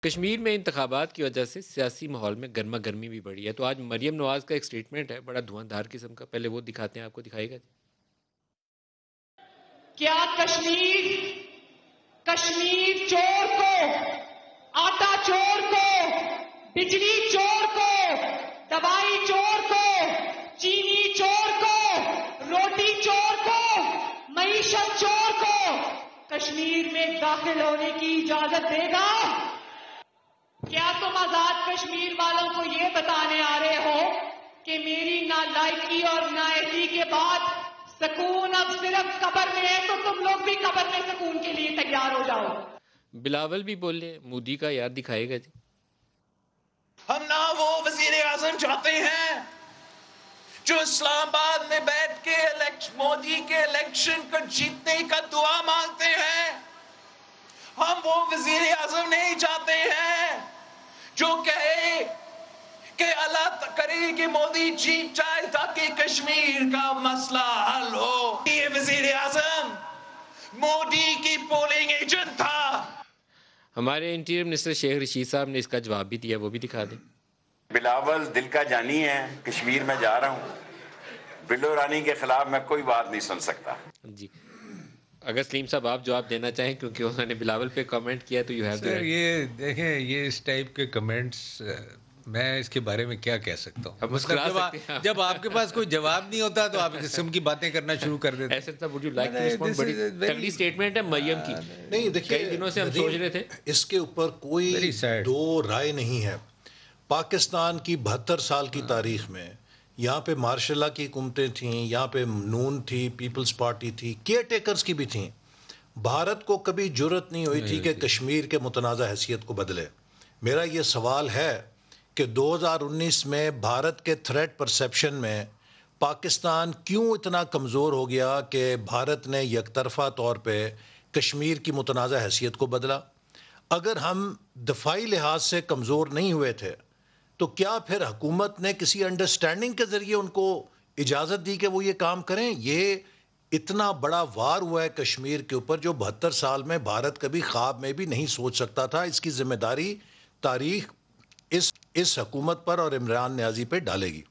کشمیر میں انتخابات کی وجہ سے سیاسی ماحول میں گرما گرمی بھی بڑھی ہے، تو آج مریم نواز کا ایک سٹیٹمنٹ ہے بڑا دھواں دھار قسم کا، پہلے وہ دکھاتے ہیں، آپ کو دکھائے گا جی؟ کیا کشمیر چور کو، آٹا چور کو، بجلی چور کو، دوائی چور کو، چینی چور کو، روٹی چور کو، معیشت چور کو کشمیر میں داخل ہونے کی اجازت دے گا؟ کیا تم آزاد کشمیر والوں کو یہ بتانے آ رہے ہو کہ میری نالائکی اور نااہلی کے بعد سکون اب صرف قبر میں ہے، تو تم لوگ بھی قبر میں سکون کے لیے تیار ہو جاؤ؟ بلاول بھی بولے، مودی کا یاد دکھائے گا جی؟ ہم نہ وہ وزیر اعظم چاہتے ہیں جو اسلام آباد میں بیٹھ کے مودی کے الیکشن کو جیتنے کا دعا مانگتے ہیں. ہم وہ وزیر اعظم نہیں چاہتے ہیں جو کہے کہ اللہ کرے کہ مودی جیت جائے تاکہ کشمیر کا مسئلہ حل ہو. یہ وزیر اعظم مودی کی پولنگ ایجنٹ تھا. ہمارے انٹیریئر منسٹر شیخ رشید صاحب نے اس کا جواب بھی دیا، وہ بھی دکھا دیں. بلاول دل کا جانی ہے، کشمیر میں جا رہا ہوں، بلو رانی کے خلاف میں کوئی بات نہیں سن سکتا. جی اگر سلیم صاحب آپ جواب دینا چاہیں کیونکہ انہوں نے بلاول پہ کمنٹ کیا تو سر یہ دیکھیں، یہ اس ٹائپ کے کمنٹس میں اس کے بارے میں کیا کہہ سکتا ہوں. مطلب جب آپ کے پاس کوئی جواب نہیں ہوتا تو آپ اس قسم کی باتیں کرنا شروع کر دیتے ہیں. تگڑی سٹیٹمنٹ ہے مریم کی. نہیں دیکھیے، کئی دنوں سے ہم سوچ رہے تھے اس کے اوپر کوئی دو رائے نہیں ہے. پاکستان کی 72 سال کی تاریخ میں یہاں پہ مارشل اللہ کی حکومتیں تھیں، یہاں پہ نون تھی، پیپلز پارٹی تھی، کیئر ٹیکرز کی بھی تھیں. بھارت کو کبھی جرت نہیں ہوئی تھی کہ کشمیر کے متنازع حیثیت کو بدلے. میرا یہ سوال ہے کہ 2019 میں بھارت کے تھریٹ پرسیپشن میں پاکستان کیوں اتنا کمزور ہو گیا کہ بھارت نے یک طرفہ طور پہ کشمیر کی متنازع حیثیت کو بدلا؟ اگر ہم دفاعی لحاظ سے کمزور نہیں ہوئے تھے تو کیا پھر حکومت نے کسی انڈرسٹینڈنگ کے ذریعے ان کو اجازت دی کہ وہ یہ کام کریں؟ یہ اتنا بڑا وار ہوا ہے کشمیر کے اوپر جو 72 سال میں بھارت کبھی خواب میں بھی نہیں سوچ سکتا تھا. اس کی ذمہ داری تاریخ اس حکومت پر اور عمران نیازی پہ ڈالے گی.